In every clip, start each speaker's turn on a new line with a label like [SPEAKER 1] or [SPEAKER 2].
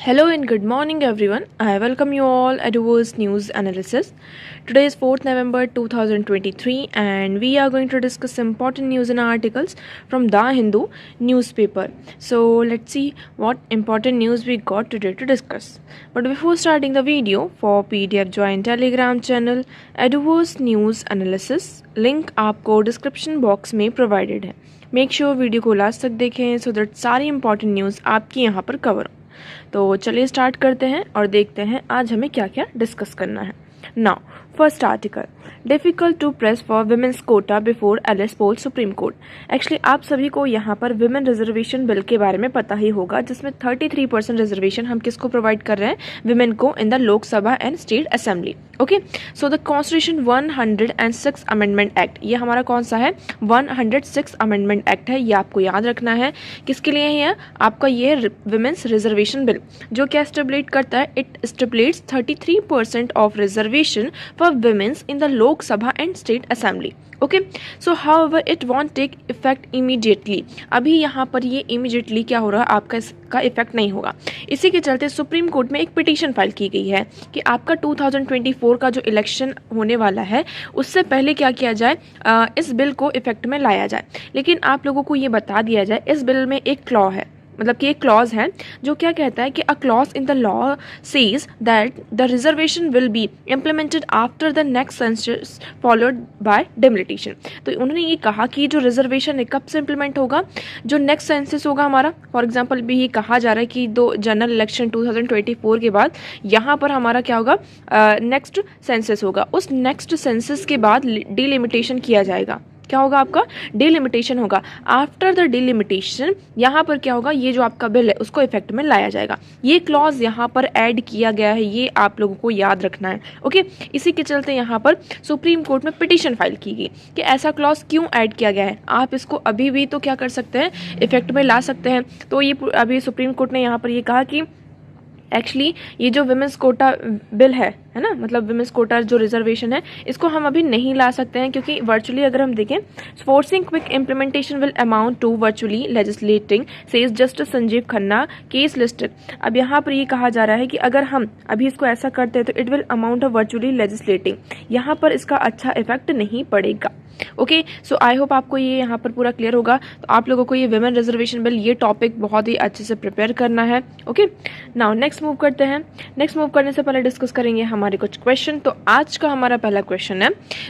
[SPEAKER 1] Hello and good morning everyone. I welcome you all at Eduverse News Analysis. Today is 4th November 2023 and we are going to discuss important news and articles from The Hindu newspaper. So let's see what important news we got today to discuss. But before starting the video, for PDF join Telegram channel Eduverse News Analysis. Link आपको description box में provided है. Make sure video को last तक देखें so that सारी important news आपकी यहाँ पर कवर हो. तो चलिए स्टार्ट करते हैं और देखते हैं आज हमें क्या क्या डिस्कस करना है. Now first article, difficult to press for women's quota before LS poll Supreme Court. Actually आप सभी को यहाँ पर विमेन रिजर्वेशन बिल के बारे में पता ही होगा, जिसमें 33% रिजर्वेशन हम किसको प्रोवाइड कर रहे हैं, विमेन को इन the Lok Sabha and state assembly. Okay, so the constitution 106 amendment act, ये हमारा कौन सा है, 106 अमेंडमेंट एक्ट है. ये आपको याद रखना है. किसके लिए है आपका ये विमेंस रिजर्वेशन बिल, जो क्या स्टेबुलेट करता है, it stipulates 33% of reservation for women's in the Lok Sabha and state assembly. Okay, so however it won't take effect immediately. अभी यहाँ पर ये इमीडिएटली क्या हो रहा है, आपका इसका इफेक्ट नहीं होगा. इसी के चलते सुप्रीम कोर्ट में एक पिटीशन फाइल की गई है कि आपका 2024 का जो इलेक्शन होने वाला है उससे पहले क्या किया जाए, इस बिल को इफेक्ट में लाया जाए. लेकिन आप लोगों को ये बता दिया जाए, इस बिल में एक क्लॉ है, मतलब कि एक क्लॉज है जो क्या कहता है कि a clause in the law says that the reservation will be implemented after the next census followed by delimitation. तो उन्होंने ये कहा कि जो रिजर्वेशन है कब से इम्प्लीमेंट होगा, जो नेक्स्ट सेंसस होगा हमारा. फॉर एग्जांपल भी ये कहा जा रहा है कि दो जनरल इलेक्शन 2024 के बाद यहाँ पर हमारा क्या होगा, नेक्स्ट सेंसस होगा. उस नेक्स्ट सेंसस के बाद डिलिमिटेशन किया जाएगा. क्या होगा, आपका डिलिमिटेशन होगा. आफ्टर द डिलिमिटेशन यहाँ पर क्या होगा, ये जो आपका बिल है उसको इफेक्ट में लाया जाएगा. ये क्लॉज यहाँ पर ऐड किया गया है, ये आप लोगों को याद रखना है. ओके, इसी के चलते यहाँ पर सुप्रीम कोर्ट में पिटीशन फाइल की गई कि ऐसा क्लॉज क्यों ऐड किया गया है. आप इसको अभी भी तो क्या कर सकते हैं, इफेक्ट में ला सकते हैं. तो ये अभी सुप्रीम कोर्ट ने यहाँ पर ये कहा कि एक्चुअली ये जो विमेंस कोटा बिल है ना, मतलब विमेंस कोटा जो रिजर्वेशन है इसको हम अभी नहीं ला सकते हैं, क्योंकि वर्चुअली अगर हम देखें, forcing quick implementation will amount to virtually legislating says justice Sanjiv Khanna case listed. अब यहाँ पर ये कहा जा रहा है कि अगर हम अभी इसको ऐसा करते हैं तो it will amount of virtually legislating, यहाँ पर इसका अच्छा इफेक्ट नहीं पड़ेगा. ओके, सो आई होप आपको ये यहाँ पर पूरा क्लियर होगा. तो आप लोगों को ये विमेन रिजर्वेशन बिल, ये टॉपिक बहुत ही अच्छे से प्रिपेयर करना है. ओके, नाउ नेक्स्ट मूव करते हैं. नेक्स्ट मूव करने से पहले डिस्कस करेंगे हमारे कुछ क्वेश्चन. तो आज का हमारा पहला क्वेश्चन है,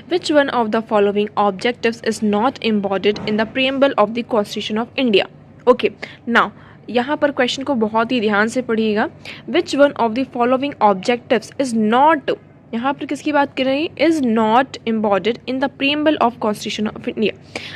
[SPEAKER 1] which one of the following objectives is not embodied in the preamble of the constitution of India. Okay, now यहाँ पर क्वेश्चन को बहुत ही ध्यान से पढ़िएगा. Which one of the following objectives is not, यहाँ पर किसकी बात कर रही है, is not embodied in the preamble of constitution of India.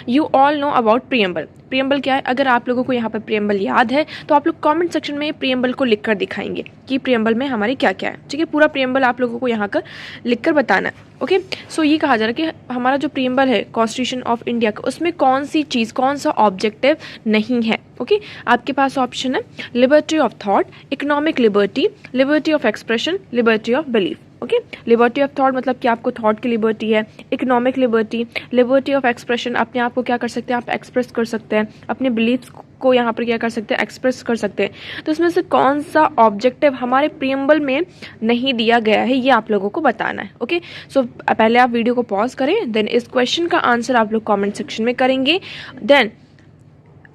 [SPEAKER 1] You all know about preamble. Preamble क्या है, अगर आप लोगों को यहाँ पर प्रीएम्बल याद है तो आप लोग कमेंट सेक्शन में प्रीएम्बल को लिखकर दिखाएंगे कि प्रीएम्बल में हमारे क्या क्या है. ठीक है, पूरा प्रीएम्बल आप लोगों को यहाँ कर लिखकर बताना है. ओके, सो ये कहा जा रहा है कि हमारा जो प्रीएम्बल है कॉन्स्टिट्यूशन ऑफ इंडिया का, उसमें कौन सी चीज़, कौन सा ऑब्जेक्टिव नहीं है. ओके, आपके पास ऑप्शन है liberty of thought, economic liberty, liberty of expression, liberty of belief. Okay, liberty of thought मतलब कि आपको थॉट की लिबर्टी है. Economic liberty, liberty of expression, अपने आप को क्या कर सकते हैं, आप एक्सप्रेस कर सकते हैं, अपने बिलीफ्स को यहाँ पर क्या कर सकते हैं, एक्सप्रेस कर सकते हैं. तो इसमें से कौन सा ऑब्जेक्टिव हमारे प्रीएम्बल में नहीं दिया गया है, ये आप लोगों को बताना है. ओके, सो पहले आप वीडियो को पॉज करें, देन इस क्वेश्चन का आंसर आप लोग कमेंट सेक्शन में करेंगे. देन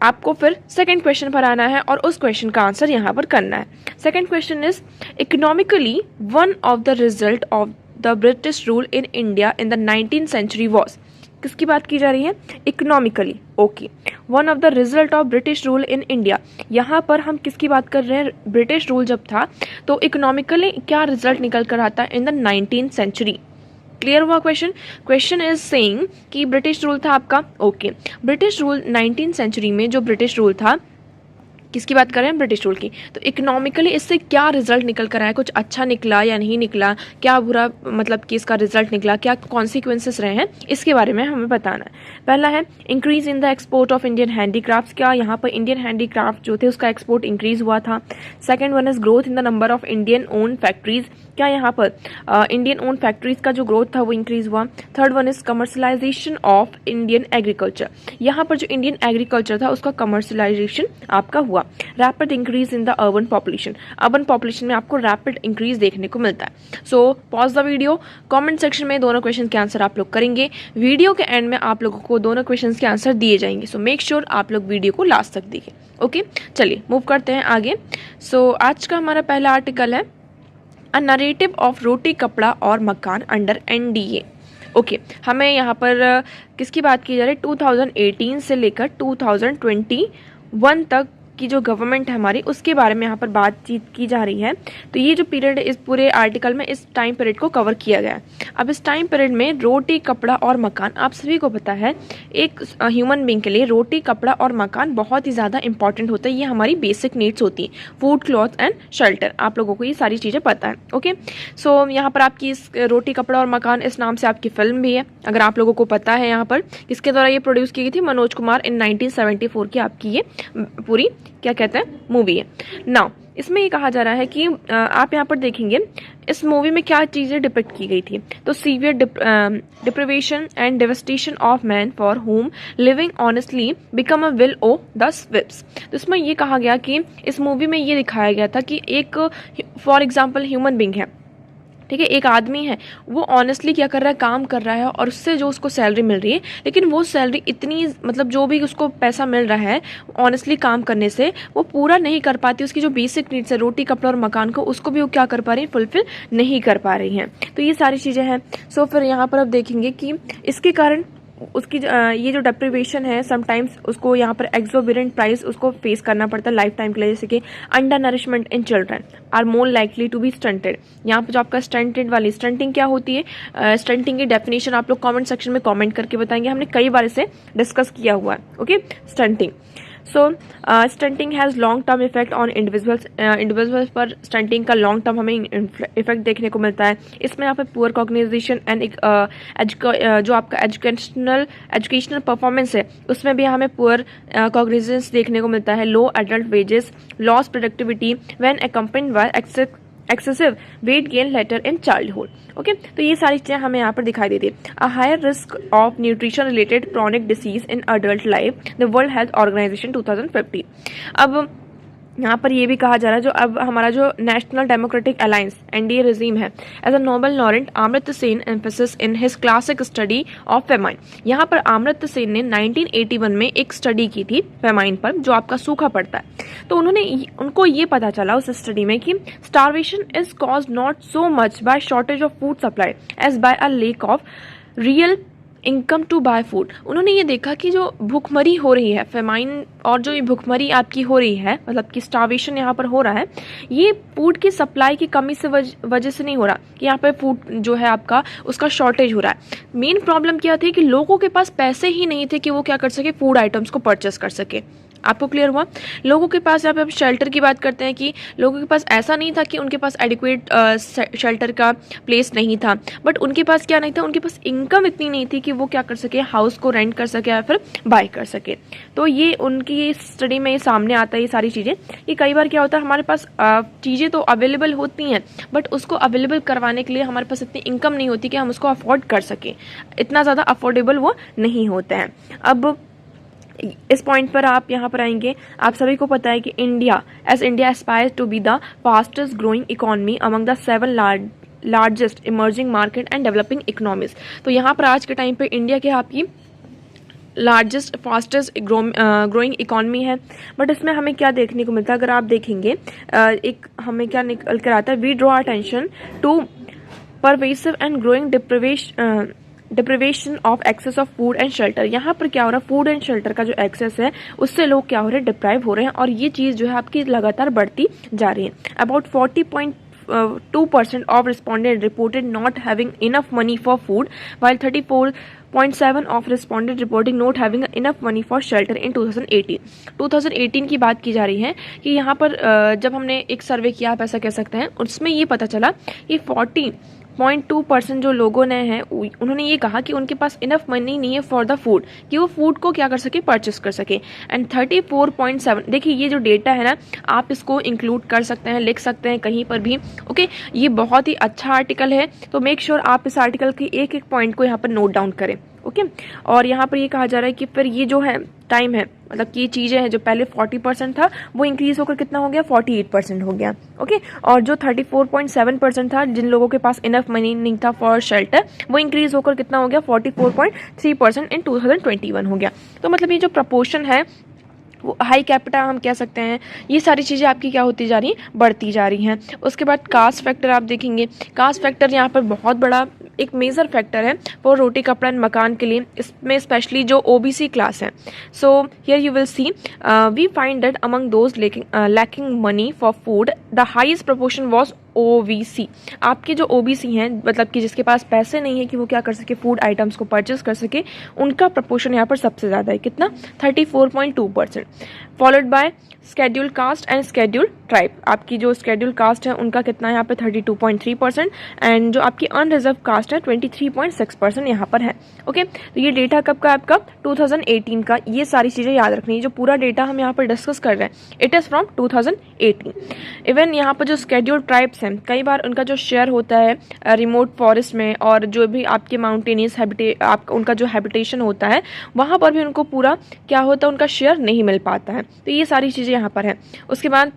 [SPEAKER 1] आपको फिर सेकंड क्वेश्चन पर आना है और उस क्वेश्चन का आंसर यहाँ पर करना है. Second question is, economically one of the result of the British rule in India in the 19th century was. किसकी बात की जा रही है, economically. Okay, one of the result of British rule in India, यहाँ पर हम किसकी बात कर रहे हैं, ब्रिटिश रूल जब था तो इकोनॉमिकली क्या रिजल्ट निकल कर आता है in the 19th century. Clear हुआ क्वेश्चन. क्वेश्चन इज सेइंग कि ब्रिटिश रूल था आपका. Okay, British rule 19th century में जो ब्रिटिश रूल था, किसकी बात कर रहे हैं, ब्रिटिश रूल की. तो इकोनॉमिकली इससे क्या रिजल्ट निकल कर आया, कुछ अच्छा निकला या नहीं निकला, क्या बुरा मतलब कि इसका रिजल्ट निकला, क्या कॉन्सिक्वेंसेस रहे हैं, इसके बारे में हमें बताना है. पहला है increase in the export of Indian handicrafts. क्या यहाँ पर इंडियन हैंडीक्राफ्ट जो थे उसका एक्सपोर्ट इंक्रीज हुआ था. Second one is growth in the number of Indian own factories. क्या यहाँ पर इंडियन ओन फैक्ट्रीज का जो ग्रोथ था वो इंक्रीज हुआ. Third one is commercialisation of Indian agriculture. यहाँ पर जो इंडियन एग्रीकल्चर था उसका कमर्शलाइजेशन आपका हुआ. हुआ। Rapid increase in the urban population में आपको रैपिड इंक्रीज देखने को मिलता है। So pause the video, comment section में दोनों क्वेश्चन के आंसर आप लोग करेंगे। वीडियो के एंड में आप लोगों को दोनों क्वेश्चन के आंसर दिए जाएंगे। सो मेक श्योर आप लोग वीडियो को लास्ट तक देखिए। ओके, चलिए मूव करते हैं आगे। सो आज का हमारा पहला आर्टिकल है अ नरेटिव ऑफ रोटी कपड़ा और मकान अंडर NDA। ओके, हमें यहाँ पर किसकी बात की जा रही है? 2018 से लेकर 2021 तक की जो गवर्नमेंट है हमारी, उसके बारे में यहाँ पर बातचीत की जा रही है। तो ये जो पीरियड है, इस पूरे आर्टिकल में इस टाइम पीरियड को कवर किया गया है। अब इस टाइम पीरियड में रोटी कपड़ा और मकान, आप सभी को पता है एक ह्यूमन बींग के लिए रोटी कपड़ा और मकान बहुत ही ज़्यादा इंपॉर्टेंट होता है। ये हमारी बेसिक नीड्स होती हैं, फूड, क्लॉथ एंड शेल्टर। आप लोगों को ये सारी चीज़ें पता है। ओके, सो यहाँ पर आपकी इस रोटी कपड़ा और मकान इस नाम से आपकी फिल्म भी है, अगर आप लोगों को पता है। यहाँ पर किसके द्वारा ये प्रोड्यूस की गई थी? मनोज कुमार इन 1974 की आपकी ये पूरी क्या कहते हैं मूवी है। नाउ इसमें ये कहा जा रहा है कि आप यहाँ पर देखेंगे इस मूवी में क्या चीज़ें डिपिक्ट की गई थी। तो severe deprivation and devastation of man for home living honestly become a will o' the wisps. तो इसमें ये कहा गया कि इस मूवी में ये दिखाया गया था कि एक फॉर एग्जाम्पल ह्यूमन बींग है, ठीक है, एक आदमी है, वो ऑनेस्टली क्या कर रहा है? काम कर रहा है, और उससे जो उसको सैलरी मिल रही है, लेकिन वो सैलरी इतनी, मतलब जो भी उसको पैसा मिल रहा है ऑनेस्टली काम करने से, वो पूरा नहीं कर पाती। उसकी जो बेसिक नीड्स है रोटी कपड़ा और मकान को, उसको भी वो क्या कर पा रही है? फुलफिल नहीं कर पा रही हैं। तो ये सारी चीज़ें हैं। सो फिर यहाँ पर अब देखेंगे कि इसके कारण उसकी ये जो डिप्रिवेशन है, समटाइम्स उसको यहाँ पर एक्सोबिरेंट प्राइस उसको फेस करना पड़ता है लाइफ टाइम के लिए। जैसे कि under nourishment in children are more likely to be stunted. यहाँ पर जो आपका स्टंटेड वाली, स्टंटिंग क्या होती है? स्टंटिंग की डेफिनेशन आप लोग कमेंट सेक्शन में कमेंट करके बताएंगे, हमने कई बार इसे डिस्कस किया हुआ है। Okay, stunting. So stunting has long term effect on individuals पर स्टंटिंग का लॉन्ग टर्म हमें इफेक्ट देखने को मिलता है। इसमें यहाँ पे पुअर कॉग्निजेशन एंड जो आपका एजुकेशनल परफॉर्मेंस है, उसमें भी हमें पुअर कॉग्निजेंस देखने को मिलता है। Low adult wages, loss productivity when accompanied by excessive weight gain later in childhood. Okay, तो ये सारी चीज़ें हमें यहाँ पर दिखाई देती है। A higher risk of nutrition related chronic disease in adult life, the World Health Organization 2050। अब यहाँ पर ये भी कहा जा रहा है, जो अब हमारा जो national democratic alliance NDA regime है, as a Nobel laureate Amartya Sen emphasis in his classic study of famine. यहाँ पर अमर्त्य सेन ने 1981 में एक स्टडी की थी फेमाइन पर, जो आपका सूखा पड़ता है। तो उनको ये पता चला उस स्टडी में कि starvation is cause not so much by shortage of food supply as by a lack of real income to buy food. उन्होंने ये देखा कि जो भूखमरी हो रही है, फेमाइन, और जो ये भूखमरी आपकी हो रही है, मतलब कि स्टार्वेशन यहाँ पर हो रहा है, ये फूड की सप्लाई की कमी से वजह से नहीं हो रहा कि यहाँ पर फूड जो है आपका उसका शॉर्टेज हो रहा है। मेन प्रॉब्लम क्या थी कि लोगों के पास पैसे ही नहीं थे कि वो क्या कर सके, फूड आइटम्स को परचेस कर सके। आपको क्लियर हुआ? लोगों के पास, यहाँ पे हम शेल्टर की बात करते हैं कि लोगों के पास ऐसा नहीं था कि उनके पास एडिक्वेट शेल्टर का प्लेस नहीं था, बट उनके पास क्या नहीं था, उनके पास इनकम इतनी नहीं थी कि वो क्या कर सके, हाउस को रेंट कर सके या फिर बाय कर सके। तो ये उनकी स्टडी में ये सामने आता है, ये सारी चीज़ें। ये कई बार क्या होता है, हमारे पास चीज़ें तो अवेलेबल होती हैं, बट उसको अवेलेबल करवाने के लिए हमारे पास इतनी इनकम नहीं होती कि हम उसको अफोर्ड कर सकें। इतना ज़्यादा अफोर्डेबल वो नहीं होते हैं। अब इस पॉइंट पर आप यहाँ पर आएंगे, आप सभी को पता है कि India aspires to be the fastest growing economy among the 7 largest emerging market and developing economies. तो यहाँ पर आज के टाइम पे इंडिया के आपकी लार्जेस्ट फास्टेस्ट ग्रोइंग इकोनॉमी है। बट इसमें हमें क्या देखने को मिलता है, अगर आप देखेंगे एक हमें क्या निकल कर आता है, we draw attention to pervasive and growing deprivation of access of food and shelter. यहाँ पर क्या हो रहा है, फूड एंड शेल्टर का जो एक्सेस है उससे लोग क्या हो रहे हैं, डिप्राइव हो रहे हैं, और ये चीज़ जो है आपकी लगातार बढ़ती जा रही है। About 40.2% of respondent reported not having enough money for food, while 34.7 of respondent reporting not having enough money for shelter in 2018 की बात की जा रही है कि यहाँ पर जब हमने एक सर्वे किया, आप ऐसा कह सकते हैं, उसमें ये पता चला कि 40.2% जो लोगों ने हैं, उन्होंने ये कहा कि उनके पास इनफ मनी नहीं है फॉर द फूड, कि वो फूड को क्या कर सके, परचेस कर सके। एंड 34.7, देखिए ये जो डेटा है ना, आप इसको इंक्लूड कर सकते हैं, लिख सकते हैं कहीं पर भी। ओके, ये बहुत ही अच्छा आर्टिकल है, तो मेक श्योर आप इस आर्टिकल के एक एक पॉइंट को यहाँ पर नोट डाउन करें। ओके। और यहाँ पर ये कहा जा रहा है कि फिर ये जो है टाइम है, मतलब कि ये चीज़ें हैं जो पहले 40% था वो इंक्रीज होकर कितना हो गया, 48% हो गया। ओके। और जो 34.7% था, जिन लोगों के पास इनफ मनी नहीं था फॉर शेल्टर, वो इंक्रीज होकर कितना हो गया, 44.3% इन 2021 हो गया। तो मतलब ये जो प्रपोर्शन है वो हाई कैपिटा हम कह सकते हैं, ये सारी चीज़ें आपकी क्या होती जा रही हैं, बढ़ती जा रही हैं। उसके बाद कास्ट फैक्टर आप देखेंगे, कास्ट फैक्टर यहाँ पर बहुत बड़ा एक मेजर फैक्टर है फॉर रोटी कपड़ा एंड मकान के लिए, इसमें स्पेशली जो ओबीसी क्लास है। So here you will see we find that among those lacking money for food the highest proportion was OBC. आपके जो ओबीसी हैं, मतलब कि जिसके पास पैसे नहीं है कि वो क्या कर सके, फूड आइटम्स को परचेस कर सके, उनका प्रपोर्शन यहाँ पर सबसे ज़्यादा है, कितना, 34.2%, followed by schedule caste and schedule tribe. आपकी जो स्केड्यूल कास्ट है उनका कितना है यहाँ पे 32.3%, एंड जो आपकी अनरिजर्व कास्ट है 23.6% यहाँ पर है। ओके। तो ये डेटा कब का, आपका 2018 का। ये सारी चीज़ें याद रखनी है, जो पूरा डेटा हम यहाँ पर डिस्कस कर रहे हैं इट इज़ फ्रॉम 2018। इवन यहाँ पर जो स्केड्यूल ट्राइब्स हैं, कई बार उनका जो शेयर होता है रिमोट फॉरेस्ट में, और जो भी आपके माउंटेनियस उनका जो हैबिटेशन होता है वहाँ पर भी उनको पूरा क्या होता है, उनका शेयर नहीं मिल पाता है। तो ये सारी चीज़ें यहाँ पर है। उसके बाद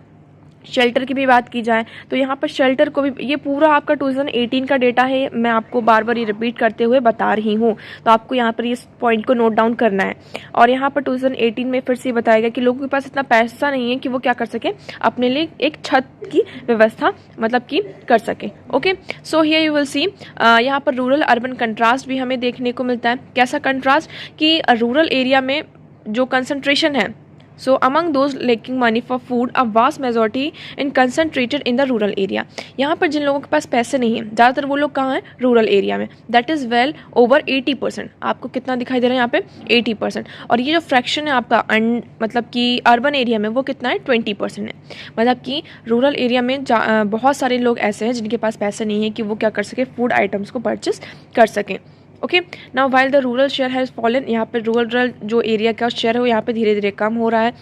[SPEAKER 1] शेल्टर की भी बात की जाए तो यहाँ पर शेल्टर को भी, ये पूरा आपका 2018 का डेटा है, मैं आपको बार बार ये रिपीट करते हुए बता रही हूँ, तो आपको यहाँ पर इस पॉइंट को नोट डाउन करना है। और यहाँ पर 2018 में फिर से बताया कि लोगों के पास इतना पैसा नहीं है कि वो क्या कर सके, अपने लिए एक छत की व्यवस्था मतलब कि कर सके। Okay. So here you will सी यहाँ पर रूरल अर्बन कंट्रास्ट भी हमें देखने को मिलता है। कैसा कंट्रास्ट, कि रूरल एरिया में जो कंसंट्रेशन है, so among those lacking money for food a vast majority in concentrated in the rural area। यहाँ पर जिन लोगों के पास पैसे नहीं है ज़्यादातर वो लोग कहाँ हैं, रूरल एरिया में, दैट इज़ वेल ओवर 80%। आपको कितना दिखाई दे रहा है यहाँ पे, 80%। और ये जो फ्रैक्शन है आपका मतलब कि अर्बन एरिया में, वो कितना है, 20% है। मतलब कि रूरल एरिया में बहुत सारे लोग ऐसे हैं जिनके पास पैसे नहीं है कि वो क्या कर सके, फूड आइटम्स को परचेस कर सकें। Okay. Now while the rural share has fallen, यहाँ पर रूरल जो एरिया का शेयर है वो यहाँ पे धीरे धीरे कम हो रहा है,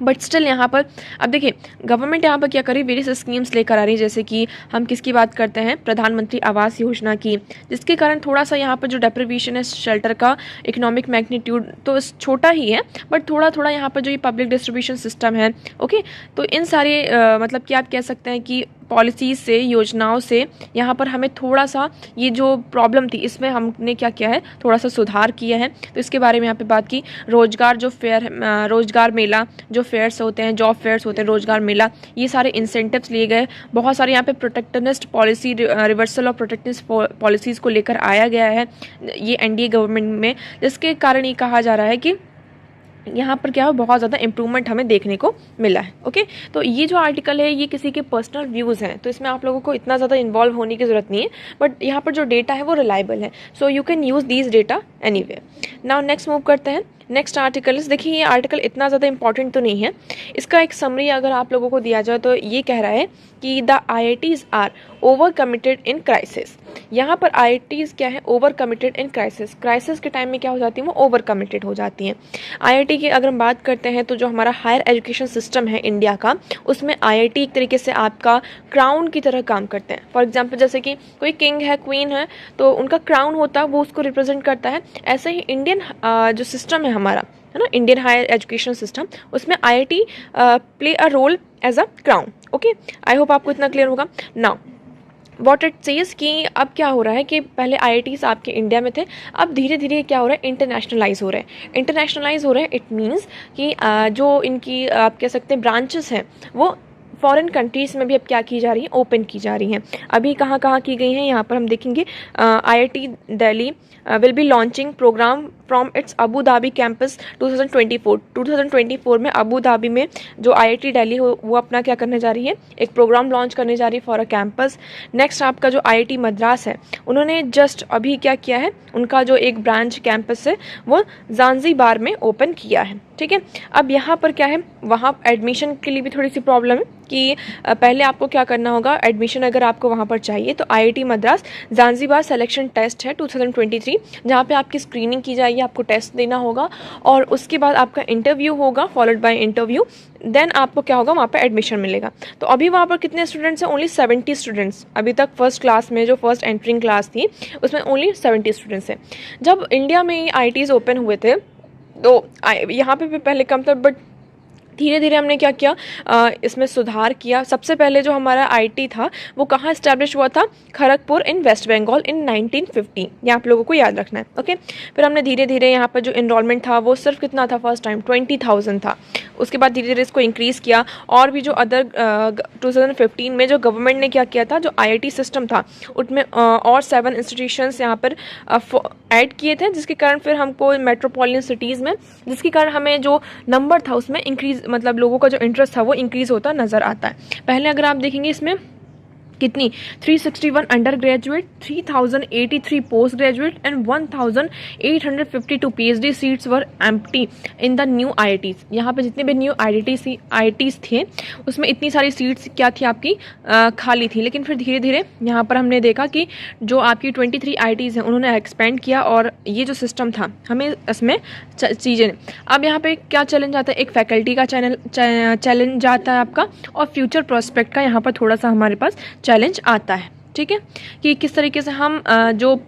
[SPEAKER 1] बट स्टिल यहाँ पर अब देखिए गवर्नमेंट यहाँ पर क्या करी, वेरियस स्कीम्स लेकर आ रही है। जैसे कि हम किसकी बात करते हैं, प्रधानमंत्री आवास योजना की, जिसके कारण थोड़ा सा यहाँ पर जो डेप्रिवेशन है शेल्टर का इकोनॉमिक मैग्नीट्यूड तो छोटा ही है, बट थोड़ा थोड़ा यहाँ पर जो ये पब्लिक डिस्ट्रीब्यूशन सिस्टम है, ओके, तो इन सारे मतलब कि आप कह सकते हैं कि पॉलिसीज़ से, योजनाओं से यहाँ पर हमें थोड़ा सा ये जो प्रॉब्लम थी इसमें हमने क्या किया है, थोड़ा सा सुधार किया है। तो इसके बारे में यहाँ पे बात की। रोजगार जो फेयर, रोजगार मेला जो फेयर्स होते हैं, जॉब फेयर्स होते हैं, रोजगार मेला, ये सारे इंसेंटिव्स लिए गए। बहुत सारे यहाँ पे protectionist policy, reversal of protectionist policies को लेकर आया गया है ये एनडीए गवर्नमेंट में, जिसके कारण ये कहा जा रहा है कि यहाँ पर क्या है, बहुत ज़्यादा इंप्रूवमेंट हमें देखने को मिला है। ओके। तो ये जो आर्टिकल है ये किसी के पर्सनल व्यूज़ हैं, तो इसमें आप लोगों को इतना ज़्यादा इन्वॉल्व होने की ज़रूरत नहीं है, बट यहाँ पर जो डेटा है वो रिलायबल है, so you can use these data anywhere. Now next मूव करते हैं। नेक्स्ट आर्टिकल, देखिए ये आर्टिकल इतना ज़्यादा इंपॉर्टेंट तो नहीं है, इसका एक समरी अगर आप लोगों को दिया जाए तो ये कह रहा है कि the IITs are over committed in crisis. यहाँ पर IITs क्या है, over committed in crisis. Crisis के टाइम में क्या हो जाती है, वो ओवर कमिटेड हो जाती हैं। IIT की अगर हम बात करते हैं तो जो हमारा हायर एजुकेशन सिस्टम है इंडिया का, उसमें IIT एक तरीके से आपका क्राउन की तरह काम करते हैं। फॉर एग्जाम्पल जैसे कि कोई किंग है, क्वीन है, तो उनका क्राउन होता है, वो उसको रिप्रेजेंट करता है। ऐसे ही इंडियन जो सिस्टम है हमारा, है ना, इंडियन हायर एजुकेशन सिस्टम, उसमें IIT play a role as a crown. Okay, I hope आपको इतना क्लियर होगा। नाउ वॉट इट सेज कि अब क्या हो रहा है कि पहले IITs आपके इंडिया में थे, अब धीरे धीरे क्या हो रहा है, इंटरनेशनलाइज हो रहे हैं। इंटरनेशनलाइज हो रहे हैं इट मीन्स कि जो इनकी आप कह सकते हैं ब्रांचेस हैं वो फॉरेन कंट्रीज़ में भी अब क्या की जा रही है, ओपन की जा रही हैं। अभी कहाँ कहाँ की गई हैं, यहाँ पर हम देखेंगे IIT Delhi will be launching programme from its Abu Dhabi campus 2024 में अबू धाबी में जो IIT दिल्ली हो वो अपना क्या करने जा रही है, एक प्रोग्राम लॉन्च करने जा रही है फॉर अ कैंपस। नेक्स्ट आपका जो IIT मद्रास है, उन्होंने जस्ट अभी क्या किया है, उनका जो एक ब्रांच कैंपस है वो ज़ांज़ीबार में ओपन किया है। ठीक है। अब यहाँ पर क्या है, वहाँ एडमिशन के लिए भी थोड़ी सी प्रॉब्लम है कि पहले आपको क्या करना होगा, एडमिशन अगर आपको वहाँ पर चाहिए तो IIT Madras Zanzibar selection test है 2023, जहाँ पे आपकी स्क्रीनिंग की जाएगी, आपको टेस्ट देना होगा और उसके बाद आपका इंटरव्यू होगा, फॉलोड बाय इंटरव्यू, देन आपको क्या होगा, वहाँ पर एडमिशन मिलेगा। तो अभी वहाँ पर कितने स्टूडेंट्स हैं, ओनली 70 स्टूडेंट्स। अभी तक फर्स्ट क्लास में जो फर्स्ट एंट्रिंग क्लास थी उसमें ओनली 70 स्टूडेंट्स हैं। जब इंडिया में आईआईटीज़ ओपन हुए थे तो यहाँ पे भी पहले कम था, बट धीरे धीरे हमने क्या किया, इसमें सुधार किया। सबसे पहले जो हमारा आईटी था वो कहाँ इस्टेब्लिश हुआ था, खड़गपुर इन वेस्ट बंगाल इन 1950। ये आप लोगों को याद रखना है, ओके। फिर हमने धीरे धीरे यहाँ पर जो इनरोलमेंट था वो सिर्फ कितना था, फर्स्ट टाइम 20,000 था। उसके बाद धीरे धीरे इसको इंक्रीज़ किया और भी जो अदर 2015 में जो गवर्नमेंट ने क्या किया था, जो आईआईटी सिस्टम था उसमें और 7 इंस्टीट्यूशंस यहाँ पर ऐड किए थे, जिसके कारण फिर हमको मेट्रोपॉलिटन सिटीज़ में, जिसके कारण हमें जो नंबर था उसमें इंक्रीज, मतलब लोगों का जो इंटरेस्ट था वो इंक्रीज होता नज़र आता है। पहले अगर आप देखेंगे इसमें कितनी 361 under graduate, 3083 post graduate and 1852 PhD seats were empty in the new IITs. यहाँ पे जितने भी न्यू आईआईटीज थे उसमें इतनी सारी सीट्स क्या थी, आपकी खाली थी। लेकिन फिर धीरे धीरे यहाँ पर हमने देखा कि जो आपकी 23 आईआईटीज हैं उन्होंने एक्सपेंड किया और ये जो सिस्टम था हमें इसमें चीज़ें। अब यहाँ पे क्या चैलेंज आता है, एक फैकल्टी का चैलेंज आता है आपका, और फ्यूचर प्रोस्पेक्ट का यहाँ पर थोड़ा सा हमारे पास चैलेंज आता है, ठीक है, कि किस तरीके से हम जो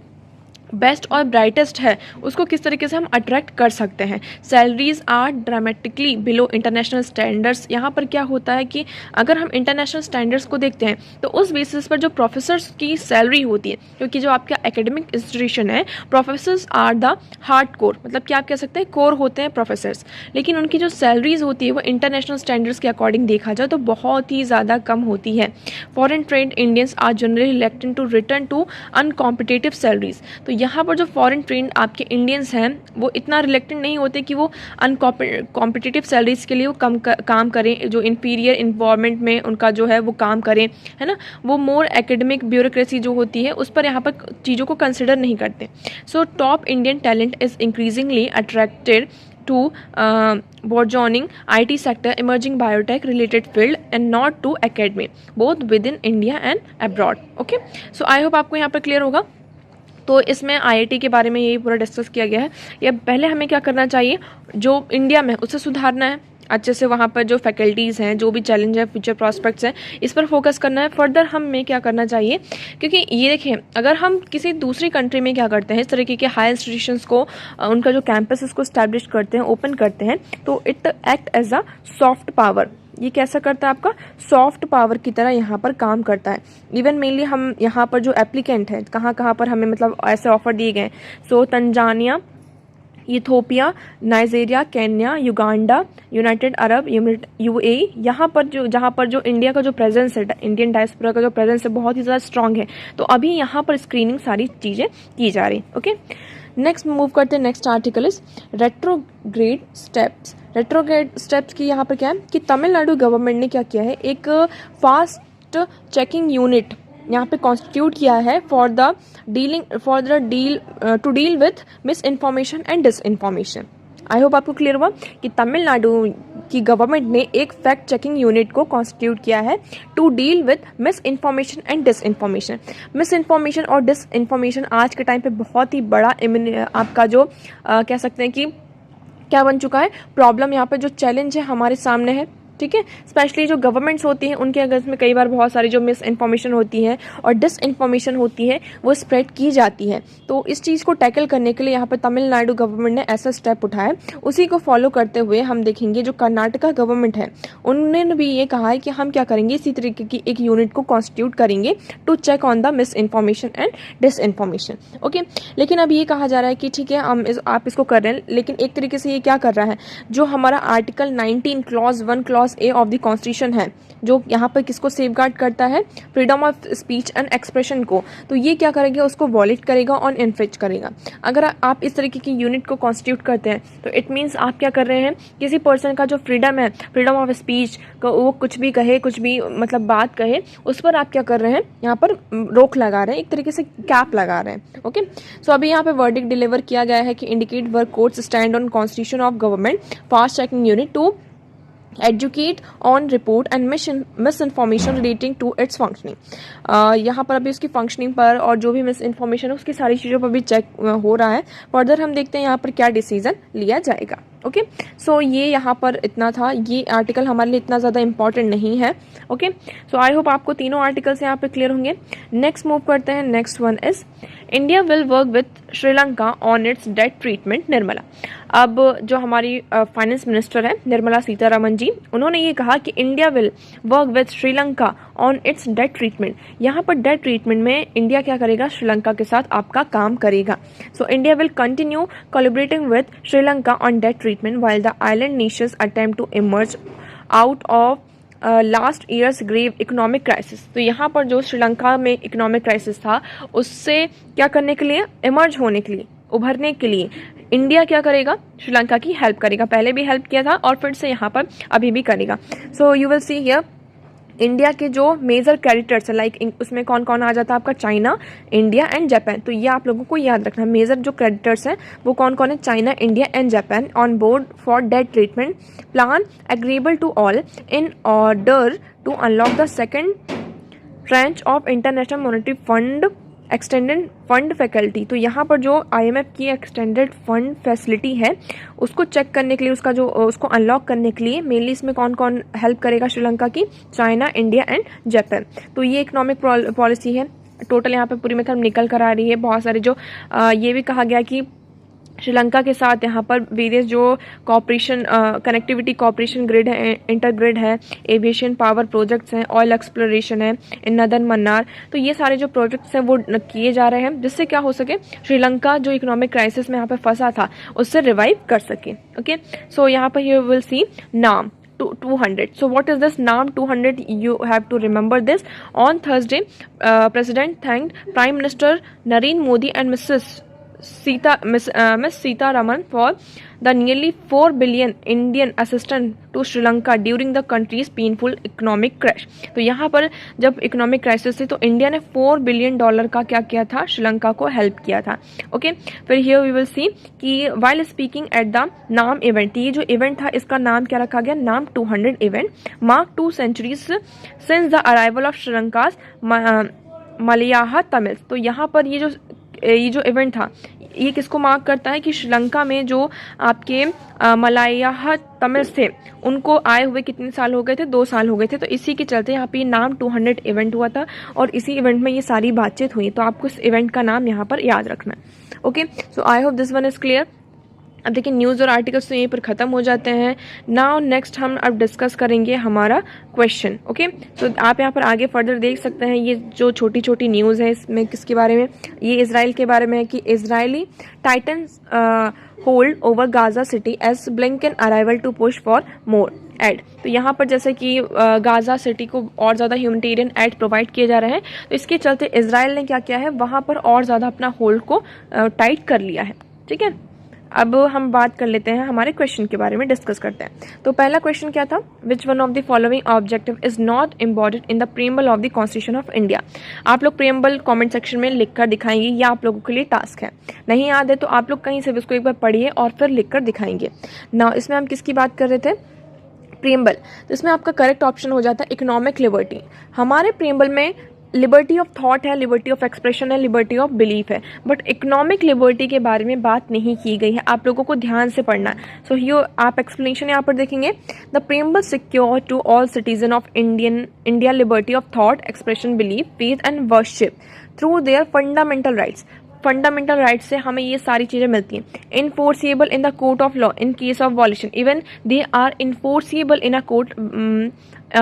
[SPEAKER 1] बेस्ट और ब्राइटेस्ट है उसको किस तरीके से हम अट्रैक्ट कर सकते हैं। Salaries are dramatically below international standards. यहाँ पर क्या होता है कि अगर हम इंटरनेशनल स्टैंडर्ड्स को देखते हैं तो उस बेसिस पर जो प्रोफेसर्स की सैलरी होती है, क्योंकि जो आपका एकेडमिक इंस्टीट्यूशन है, professors are the hard core, मतलब क्या आप कह सकते हैं कोर होते हैं प्रोफेसर्स, लेकिन उनकी जो सैलरीज होती है वो इंटरनेशनल स्टैंडर्ड्स के अकॉर्डिंग देखा जाए तो बहुत ही ज़्यादा कम होती है। Foreign trained Indians are generally elected to return to uncompetitive salaries. तो यहाँ पर जो फॉरेन ट्रेंड आपके इंडियंस हैं वो इतना रिलेक्टेड नहीं होते कि वो अनकॉम्पिटिटिव सैलरीज के लिए वो काम करें, जो इन्फीरियर इन्वायरमेंट में उनका जो है वो काम करें, है ना। वो मोर एकेडमिक ब्यूरोक्रेसी जो होती है उस पर यहाँ पर चीज़ों को कंसिडर नहीं करते। So top Indian talent is increasingly attracted to burgeoning IT sector, emerging biotech related field and not to academy, both within India and abroad. Okay, so I hope आपको यहाँ पर क्लियर होगा। तो इसमें आईआईटी के बारे में यही पूरा डिस्कस किया गया है। या पहले हमें क्या करना चाहिए, जो इंडिया में उसे सुधारना है अच्छे से, वहाँ पर जो फैकल्टीज़ हैं, जो भी चैलेंज है, फ्यूचर प्रॉस्पेक्ट्स हैं, इस पर फोकस करना है। फर्दर हमें क्या करना चाहिए, क्योंकि ये देखें अगर हम किसी दूसरी कंट्री में क्या करते हैं, इस तरीके के हाई इंस्टीट्यूशंस को उनका जो कैंपस उसको स्टैब्लिश करते हैं, ओपन करते हैं, तो it act as a soft power. ये कैसा करता है, आपका सॉफ्ट पावर की तरह यहाँ पर काम करता है। इवन मेनली हम यहाँ पर जो एप्लीकेंट है कहाँ कहाँ पर हमें मतलब ऐसे ऑफर दिए गए, so Tanzania, Ethiopia, Nigeria, Kenya, Uganda, United Arab UAE, यहाँ पर जो जहाँ पर जो इंडिया का जो प्रेजेंस है, इंडियन डायस्पोरा का जो प्रेजेंस है बहुत ही ज़्यादा स्ट्रांग है। तो अभी यहाँ पर स्क्रीनिंग सारी चीज़ें की जा रही। ओके, नेक्स्ट मूव करते हैं। Next article is retrograde steps. Retrograde steps की यहाँ पर क्या है कि तमिलनाडु गवर्नमेंट ने क्या किया है, एक फास्ट चेकिंग यूनिट यहाँ पे कॉन्स्टिट्यूट किया है for the deal to deal with misinformation and disinformation. I hope आपको क्लियर हुआ कि तमिलनाडु की गवर्नमेंट ने एक फैक्ट चेकिंग यूनिट को कॉन्स्टिट्यूट किया है to deal with misinformation and disinformation. Misinformation और डिस इन्फॉर्मेशन आज के टाइम पे बहुत ही बड़ा आपका जो कह सकते हैं कि क्या बन चुका है, प्रॉब्लम, यहाँ पे जो चैलेंज है हमारे सामने है। ठीक है, स्पेशली जो गवर्नमेंट्स होती हैं उनके अगेंस्ट में कई बार बहुत सारी जो मिस इन्फॉर्मेशन होती है और डिस इन्फॉर्मेशन होती है वो स्प्रेड की जाती है। तो इस चीज़ को टैकल करने के लिए यहाँ पर तमिलनाडु गवर्नमेंट ने ऐसा स्टेप उठाया। उसी को फॉलो करते हुए हम देखेंगे जो कर्नाटका गवर्नमेंट है उन्होंने भी ये कहा है कि हम क्या करेंगे, इसी तरीके की एक यूनिट को कॉन्स्टिट्यूट करेंगे to check on the misinformation and disinformation. Okay, लेकिन अब ये कहा जा रहा है कि ठीक है आप इसको कर रहे हैं, लेकिन एक तरीके से ये क्या कर रहा है, जो हमारा article 19 clause 1 clause clause A of the constitution है, जो यहाँ पर किसको सेफगार्ड करता है, freedom of speech and expression को, तो ये क्या करेगा, उसको वॉलेट करेगा और इन्फ्रिज करेगा। अगर आप इस तरीके की यूनिट को कॉन्स्टिट्यूट करते हैं तो इट मीन्स आप क्या कर रहे हैं, किसी पर्सन का जो फ्रीडम है, फ्रीडम ऑफ स्पीच, वो कुछ भी कहे, कुछ भी मतलब बात कहे, उस पर आप क्या कर रहे हैं, यहाँ पर रोक लगा रहे हैं, एक तरीके से कैप लगा रहे हैं। ओके, सो अभी यहाँ पे वर्डिक्ट डिलीवर किया गया है कि indicate work courts stand on constitution of government fast checking unit to educate on report and misinformation relating to its functioning. यहाँ पर अभी उसकी फंक्शनिंग पर और जो भी मिस इन्फॉर्मेशन है उसकी सारी चीज़ों पर भी चेक हो रहा है। फर्दर हम देखते हैं यहाँ पर क्या डिसीजन लिया जाएगा। ओके, सो ये यहाँ पर इतना था, ये आर्टिकल हमारे लिए इतना ज़्यादा इंपॉर्टेंट नहीं है। ओके, सो आई होप आपको तीनों आर्टिकल्स यहाँ पे क्लियर होंगे। नेक्स्ट मूव करते हैं। Next one is India will work with Sri Lanka on its debt treatment, Nirmala. अब जो हमारी फाइनेंस मिनिस्टर है निर्मला सीतारमन जी, उन्होंने ये कहा कि India will work with Sri Lanka on its debt treatment. यहाँ पर डेट ट्रीटमेंट में इंडिया क्या करेगा, श्रीलंका के साथ आपका काम करेगा। So India will continue collaborating with Sri Lanka on debt treatment while the island nations attempt to emerge out of last years grave economic crisis. तो यहाँ पर जो श्रीलंका में इकोनॉमिक क्राइसिस था, उससे क्या करने के लिए, इमर्ज होने के लिए, उभरने के लिए इंडिया क्या करेगा, श्रीलंका की हेल्प करेगा। पहले भी हेल्प किया था और फिर से यहाँ पर अभी भी करेगा। So you will see here India के जो मेजर क्रेडिटर्स है, लाइक उसमें कौन कौन आ जाता है आपका, चाइना, इंडिया एंड जापान। तो ये आप लोगों को याद रखना, मेजर जो क्रेडिटर्स हैं वो कौन कौन है, China, India and Japan, on board for debt treatment plan agreeable to all in order to unlock the second tranche of International Monetary Fund extended fund faculty. तो यहाँ पर जो IMF की एक्सटेंडेड फंड फैसिलिटी है उसको check करने के लिए, उसका जो उसको अनलॉक करने के लिए मेनली इसमें कौन कौन हेल्प करेगा श्रीलंका की, चाइना, इंडिया एंड जापान। तो ये इकोनॉमिक पॉलिसी है टोटल यहाँ पे पूरी मतलब निकल कर आ रही है। बहुत सारे जो ये भी कहा गया कि श्रीलंका के साथ यहाँ पर वेरियस जो कॉपरेशन कनेक्टिविटी कॉपरेशन ग्रिड है, इंटर ग्रिड है, एविएशन पावर प्रोजेक्ट्स हैं, ऑयल एक्सप्लोरेशन है इन नदर्न मन्नार। तो ये सारे जो प्रोजेक्ट्स हैं वो किए जा रहे हैं जिससे क्या हो सके, श्रीलंका जो इकोनॉमिक क्राइसिस में यहाँ पर फंसा था उससे रिवाइव कर सके। ओके, सो यहाँ पर यू विल सी नाम 200. So what is this NAM 200? You have to remember this. On Thursday, President thanked Prime Minister Narendra Modi and Miss Sitaraman for the nearly 4 billion Indian assistance to Sri Lanka during the country's painful economic crash. तो यहाँ पर जब economic crisis थी तो India ने $4 billion का क्या किया था, श्रीलंका को हेल्प किया था। ओके, फिर हियर वी विल सी कि वाइल स्पीकिंग एट द नाम इवेंट, ये जो इवेंट था इसका नाम क्या रखा गया, नाम 200 event, mark 2 centuries since the arrival of Sri Lanka's Malaiyaha Tamil. तो यहाँ पर ये जो इवेंट था ये किसको मार्क करता है कि श्रीलंका में जो आपके मलयाहा तमिल थे उनको आए हुए कितने साल हो गए थे, 2 साल हो गए थे। तो इसी के चलते यहाँ पे नाम 200 इवेंट हुआ था और इसी इवेंट में ये सारी बातचीत हुई। तो आपको इस इवेंट का नाम यहाँ पर याद रखना है। Okay, so I hope this one is clear. अब देखिए न्यूज़ और आर्टिकल्स तो यहीं पर ख़त्म हो जाते हैं। नाउ नेक्स्ट हम अब डिस्कस करेंगे हमारा क्वेश्चन। ओके, सो आप यहाँ पर आगे फर्दर देख सकते हैं ये जो छोटी छोटी न्यूज़ है इसमें किसके बारे में, ये इजराइल के बारे में है कि Israeli titans hold over Gaza City as Blinken arrival to push for more aid. तो यहाँ पर जैसे कि गाजा सिटी को और ज़्यादा ह्यूमैनिटेरियन एड प्रोवाइड किए जा रहे हैं, तो इसके चलते इजराइल ने क्या किया है, वहाँ पर और ज़्यादा अपना होल्ड को टाइट कर लिया है। ठीक है, अब हम बात कर लेते हैं हमारे क्वेश्चन के बारे में, डिस्कस करते हैं। तो पहला क्वेश्चन क्या था, which one of the following objective is not embodied in the preamble of the constitution of India. आप लोग प्रीएम्बल कमेंट सेक्शन में लिखकर दिखाएंगे, ये आप लोगों के लिए टास्क है। नहीं याद है तो आप लोग कहीं से भी उसको एक बार पढ़िए और फिर लिखकर दिखाएंगे ना। इसमें हम किसकी बात कर रहे थे, प्रीएम्बल। तो इसमें आपका करेक्ट ऑप्शन हो जाता है इकोनॉमिक लिबर्टी। हमारे प्रीएम्बल में लिबर्टी ऑफ थॉट है, लिबर्टी ऑफ एक्सप्रेशन है, लिबर्टी ऑफ बिलीफ है, बट इकोनॉमिक लिबर्टी के बारे में बात नहीं की गई है। आप लोगों को ध्यान से पढ़ना है। सो हियर आप एक्सप्लेनेशन यहाँ पर देखेंगे, the preamble secure to all citizen of India liberty of thought, expression, belief, faith and worship through their fundamental rights. Fundamental rights से हमें ये सारी चीज़ें मिलती हैं। Enforceable in the court of law in case of violation, even they are enforceable in a court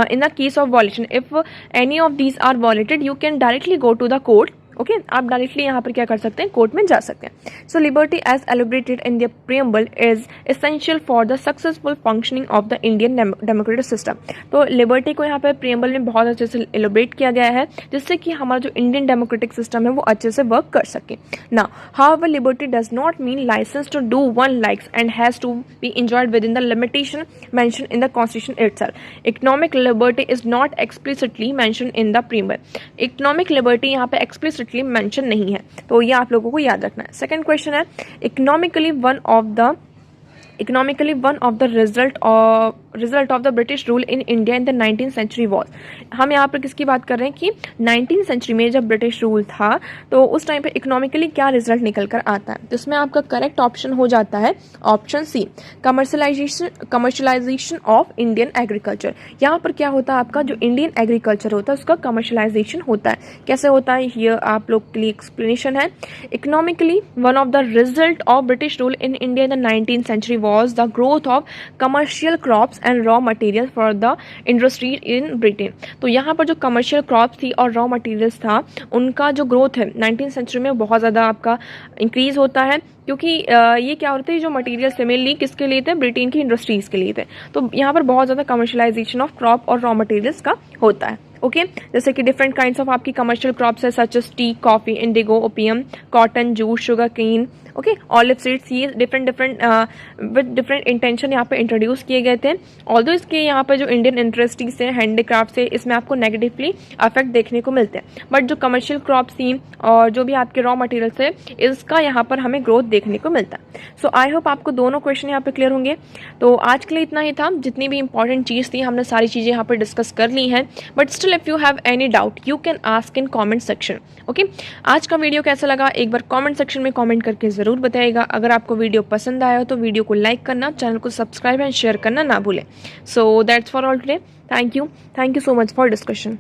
[SPEAKER 1] in the case of violation. If any of these are violated, you can directly go to the court okay आप directly यहाँ पर क्या कर सकते हैं, court में जा सकते हैं. So liberty as elaborated in the preamble is essential for the successful functioning of the Indian democratic system. तो लिबर्टी को यहाँ पर प्रियम्बल में बहुत अच्छे से एलिब्रेट किया गया है जिससे कि हमारा जो इंडियन डेमोक्रेटिक सिस्टम है वो अच्छे से वर्क कर सके. Now however liberty does not mean licence to do one likes and has to be enjoyed within the limitation mentioned in the constitution itself. Economic liberty is not explicitly mentioned in the preamble. Economic liberty यहाँ पे explicitly mention नहीं है, तो ये आप लोगों को याद रखना है. Second question है, economically one of the result of the British rule in India in the 19th century was. हम यहाँ पर किसकी बात कर रहे हैं कि 19th century में जब ब्रिटिश रूल था तो उस टाइम पे इकोनॉमिकली क्या रिजल्ट निकल कर आता है. तो इसमें आपका करेक्ट ऑप्शन हो जाता है option C, commercialisation of Indian agriculture. यहाँ पर क्या होता है, आपका जो इंडियन एग्रीकल्चर होता है उसका कमर्शलाइजेशन होता है. कैसे होता है ये आप लोग के लिए एक्सप्लेनेशन है. Economically one of the result of British rule in India in the 19th century was the growth of commercial crops and raw materials for the industry in Britain. तो यहाँ पर जो कमर्शियल क्रॉप्स थी और raw materials था उनका जो growth है 19th सेंचुरी में बहुत ज़्यादा आपका इंक्रीज होता है, क्योंकि ये क्या होता है, जो मटेरियल्स थे मेनली किसके लिए थे, ब्रिटेन की इंडस्ट्रीज़ के लिए थे. तो यहाँ पर बहुत ज़्यादा कमर्शलाइजेशन ऑफ क्रॉप और रॉ मटेरियल्स का होता है. ओके जैसे कि डिफरेंट काइंड्स ऑफ आपकी कमर्शियल क्रॉप्स है such as tea, coffee, indigo, opium, cotton, jute, sugar cane, okay olive seeds. ये डिफरेंट विद डिफरेंट इंटेंशन यहाँ पे इंट्रोड्यूस किए गए थे. ऑल्दो इसके यहाँ पे जो इंडियन इंडस्ट्रीज है, हैंडीक्राफ्ट से, इसमें आपको नेगेटिवली अफेक्ट देखने को मिलते हैं. बट जो कमर्शियल क्रॉप्स थी और जो भी आपके रॉ मटेरियल्स है इसका यहाँ पर हमें ग्रोथ देखने को मिलता है. सो आई होप आपको दोनों क्वेश्चन यहाँ पे क्लियर होंगे. तो आज के लिए इतना ही था. जितनी भी इंपॉर्टेंट चीज़ थी हमने सारी चीज़ें यहाँ पर डिस्कस कर ली हैं. But still if you have any doubt you can ask in comment section. Okay आज का वीडियो कैसा लगा एक बार कॉमेंट सेक्शन में कॉमेंट करके ज़रूर बताइएगा. अगर आपको वीडियो पसंद आया हो तो वीडियो को लाइक करना, चैनल को सब्सक्राइब एंड शेयर करना ना भूलें. So that's for all today. Thank you so much for discussion.